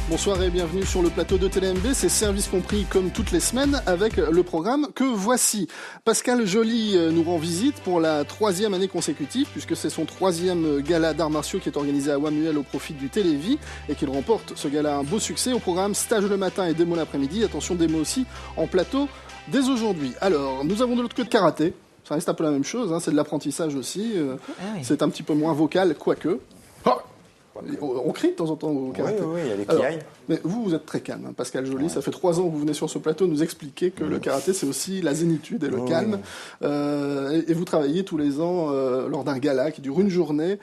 Bonsoir et bienvenue sur le plateau de TLMB, c'est Service Compris comme toutes les semaines avec le programme que voici. Pascal Joly nous rend visite pour la 3e année consécutive puisque c'est son 3e gala d'arts martiaux qui est organisé à Wamuel au profit du Télévis et qu'il remporte ce gala un beau succès au programme stage le matin et démo l'après-midi. Attention, démo aussi en plateau dès aujourd'hui. Alors, nous avons de l'autre côté karaté, ça reste un peu la même chose, hein, c'est de l'apprentissage aussi, c'est un petit peu moins vocal quoique. On crie de temps en temps au karaté. Oui, il y a des qui aillent. Mais vous êtes très calme, hein, Pascal Joly. Ouais. Ça fait 3 ans que vous venez sur ce plateau nous expliquer que le karaté, c'est aussi la zénitude et le calme. Et vous travaillez tous les ans lors d'un gala qui dure une journée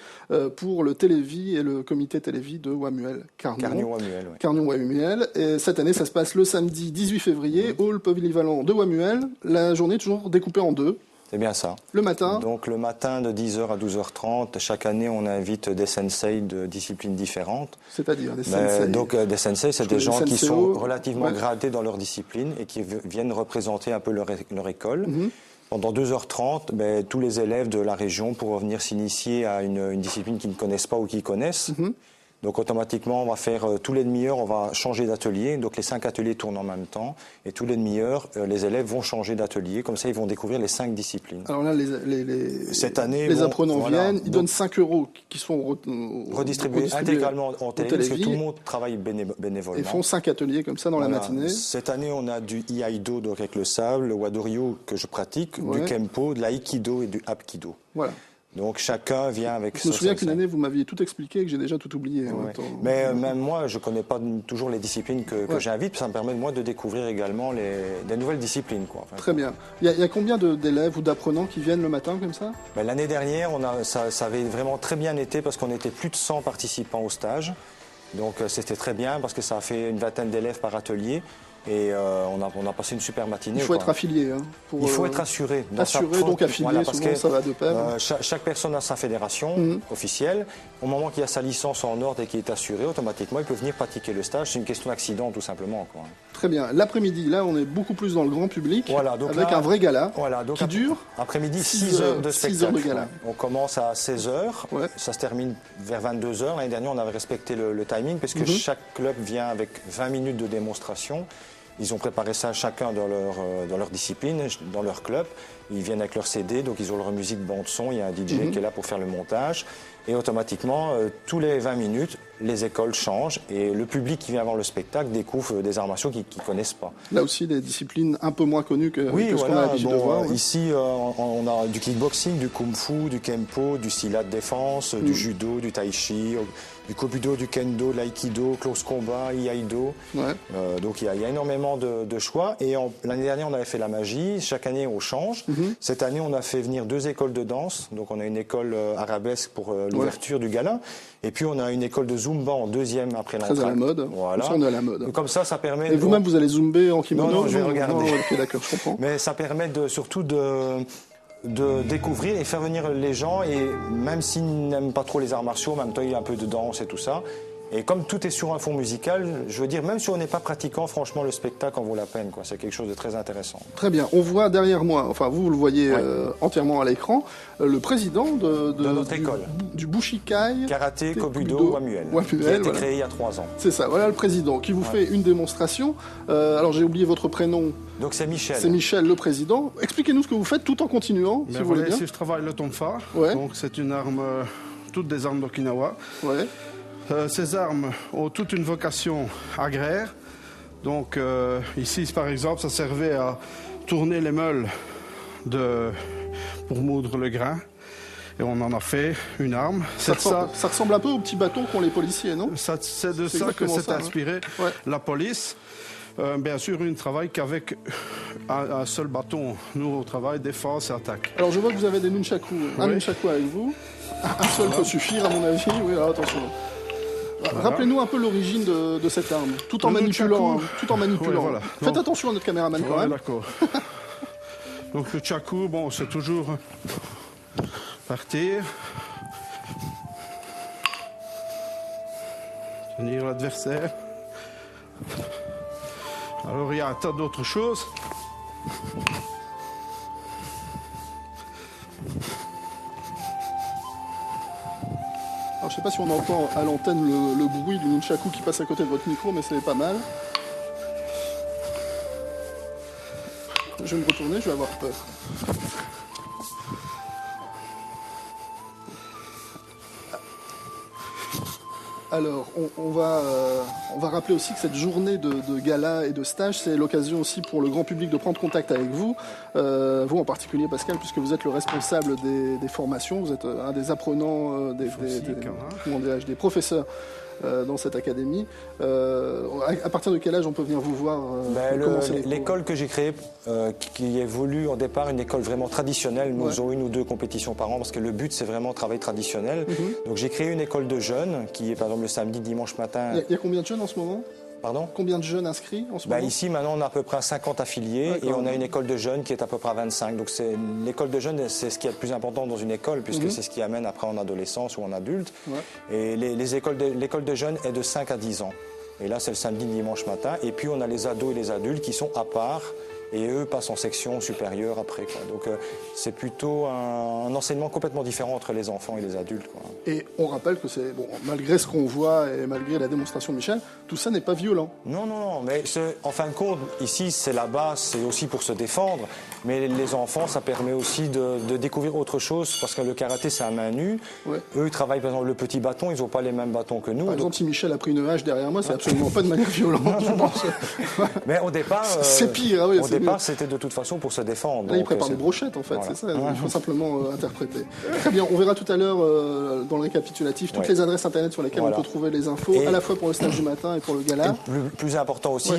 pour le Télévis et le comité Télévis de Wamuel. Carnion-Wamuel. Ouais. Carnion-Wamuel. Et cette année, ça se passe le samedi 18 février, hall polyvalent de Wamuel. La journée est toujours découpée en deux. C'est bien ça. Le matin. Donc le matin de 10h à 12h30, chaque année on invite des sensei de disciplines différentes. C'est-à-dire des sensei. Donc des sensei, c'est des gens qui sont relativement gradés dans leur discipline et qui viennent représenter un peu leur école. Pendant 2h30, tous les élèves de la région pourront venir s'initier à une discipline qu'ils ne connaissent pas ou qu'ils connaissent. Donc automatiquement, on va faire tous les demi-heures, on va changer d'atelier. Donc les 5 ateliers tournent en même temps. Et tous les demi-heures, les élèves vont changer d'atelier. Comme ça, ils vont découvrir les 5 disciplines. Alors là, cette année, les apprenants viennent, ils donnent 5 € qui sont redistribués intégralement en télé, parce que tout le monde travaille bénévolement. Et font 5 ateliers comme ça dans la matinée. Cette année, on a du Iaido, donc avec le sable, le Wadoryu que je pratique, du Kempo, de l'Aikido et du Hapkido. Voilà. Donc chacun vient avec... Je me souviens qu'une année, vous m'aviez tout expliqué et que j'ai déjà tout oublié. Mais même moi, je ne connais pas toujours les disciplines que j'invite. Ça me permet, moi, de découvrir également des nouvelles disciplines. Très bien. Il y a combien d'élèves ou d'apprenants qui viennent le matin comme ça? L'année dernière, ça avait vraiment très bien été parce qu'on était plus de 100 participants au stage. Donc c'était très bien parce que ça a fait une vingtaine d'élèves par atelier. Et on a passé une super matinée. Il faut être affilié. Hein, il faut être assuré. Donc affilié, parce que ça va de pair. Chaque personne a sa fédération officielle. Au moment qu'il a sa licence en ordre et qu'il est assuré, automatiquement, il peut venir pratiquer le stage. C'est une question d'accident, tout simplement. Très bien. L'après-midi, là, on est beaucoup plus dans le grand public, avec un vrai gala qui dure après-midi, 6 heures de spectacle. 6 heures de gala. On commence à 16h, ça se termine vers 22h. L'année dernière, on avait respecté le timing, parce que chaque club vient avec 20 minutes de démonstration. Ils ont préparé ça chacun dans leur discipline, dans leur club. Ils viennent avec leur CD, donc ils ont leur musique bande-son. Il y a un DJ qui est là pour faire le montage. Et automatiquement, tous les 20 minutes, les écoles changent et le public qui vient voir le spectacle découvre des arts martiaux qu'ils ne connaissent pas. Là aussi, des disciplines un peu moins connues que ce qu'on a l'habitude de voir. Ici, on a du kickboxing, du kung-fu, du kempo, du silat de défense, du judo, du tai chi, du kobudo, du kendo, de l'aïkido, close combat, iaido. Donc il y a énormément de choix. Et l'année dernière, on avait fait la magie. Chaque année, on change. Cette année, on a fait venir 2 écoles de danse. Donc on a une école arabesque pour l'ouverture du gala. Et puis on a une école de Zumba en 2e après l'entrée. Très à la mode. Voilà. On est à la mode. Donc, comme ça permet... Et vous-même, vous allez zumber en kimono? Non, je vais regarder. Ok, d'accord, je comprends. Mais ça permet surtout de découvrir et faire venir les gens. Et même s'ils n'aiment pas trop les arts martiaux, en même temps, il y a un peu de danse et tout ça. Et comme tout est sur un fond musical, je veux dire, même si on n'est pas pratiquant, franchement, le spectacle en vaut la peine. C'est quelque chose de très intéressant. Très bien. On voit derrière moi, enfin vous le voyez entièrement à l'écran, le président de notre école. Du Bushikai Karaté Kobudo Wamuel, qui a été créé il y a 3 ans. C'est ça, voilà le président qui vous fait une démonstration. Alors j'ai oublié votre prénom. Donc c'est Michel. C'est Michel, le président. Expliquez-nous ce que vous faites tout en continuant, si vous voulez bien. Ici je travaille le tonfa. Donc c'est une arme, toutes des armes d'Okinawa. Ces armes ont toute une vocation agraire. Donc ici, par exemple, ça servait à tourner les meules pour moudre le grain. Et on en a fait une arme. Ça ressemble un peu aux petits bâtons qu'ont les policiers, non? C'est de ça que s'est inspiré la police. Bien sûr, on ne travaille qu'avec un seul bâton. Nous, on travaille défense et attaque. Alors, je vois que vous avez des nunchaku. Un nunchaku avec vous. Un seul peut suffire, à mon avis. Oui, alors attention. Rappelez-nous un peu l'origine de cette arme, tout en manipulant. Faites attention à notre caméraman quand même. D'accord. Donc le chaku, bon, c'est toujours partir, tenir l'adversaire. Alors il y a un tas d'autres choses. je ne sais pas si on entend à l'antenne le bruit du nunchaku qui passe à côté de votre micro, mais c'est pas mal. Je vais me retourner, je vais avoir peur. Alors, on va rappeler aussi que cette journée de gala et de stage, c'est l'occasion aussi pour le grand public de prendre contact avec vous. Vous en particulier, Pascal, puisque vous êtes le responsable des formations, vous êtes un des apprenants, des professeurs dans cette académie. À partir de quel âge on peut venir vous voir L'école que j'ai créée, qui est voulue au départ une école vraiment traditionnelle, nous avons 1 ou 2 compétitions par an, parce que le but c'est vraiment travail traditionnel. Donc j'ai créé une école de jeunes, qui est par exemple le samedi, dimanche matin. Il y a combien de jeunes en ce moment ? Pardon ? Combien de jeunes inscrits en ce moment ? Ici, maintenant, on a à peu près 50 affiliés et on a une école de jeunes qui est à peu près à 25. Donc, l'école de jeunes, c'est ce qui est le plus important dans une école, puisque c'est ce qui amène après en adolescence ou en adulte. Et l'école de jeunes est de 5 à 10 ans. Et là, c'est le samedi, dimanche matin. Et puis, on a les ados et les adultes qui sont à part. Et eux passent en section supérieure après. Donc c'est plutôt un enseignement complètement différent entre les enfants et les adultes. Et on rappelle que c'est, malgré ce qu'on voit et malgré la démonstration de Michel, tout ça n'est pas violent. Non, mais en fin de compte, ici c'est la base, c'est aussi pour se défendre. Mais les enfants, ça permet aussi de découvrir autre chose, parce que le karaté c'est à main nue. Eux, ils travaillent par exemple le petit bâton, ils n'ont pas les mêmes bâtons que nous. Par exemple, si Michel a pris une hache derrière moi, c'est absolument pas de manière violente, je pense. Mais au départ... c'est pire, oui. Au départ, c'était de toute façon pour se défendre. Là, il prépare des brochettes, en fait, c'est ça. Il faut simplement interpréter. Très bien, on verra tout à l'heure, dans le récapitulatif, toutes les adresses internet sur lesquelles on peut trouver les infos, à la fois pour le stage du matin et pour le gala. Plus important aussi,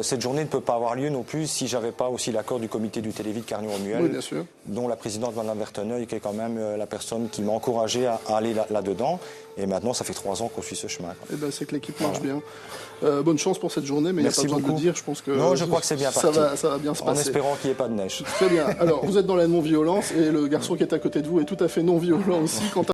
cette journée ne peut pas avoir lieu non plus si j'avais pas aussi l'accord du comité du Télévide Carnion-Romuel, dont la présidente Madame Verteneuil, qui est quand même la personne qui m'a encouragé à aller là-dedans. Et maintenant, ça fait 3 ans qu'on suit ce chemin. Eh ben, c'est que l'équipe marche bien. Bonne chance pour cette journée, mais il n'y a pas besoin de le dire. Je pense que je crois que c'est bien parti. Ça va bien se passer. En espérant qu'il n'y ait pas de neige. Très bien. Alors, vous êtes dans la non-violence et le garçon qui est à côté de vous est tout à fait non-violent aussi.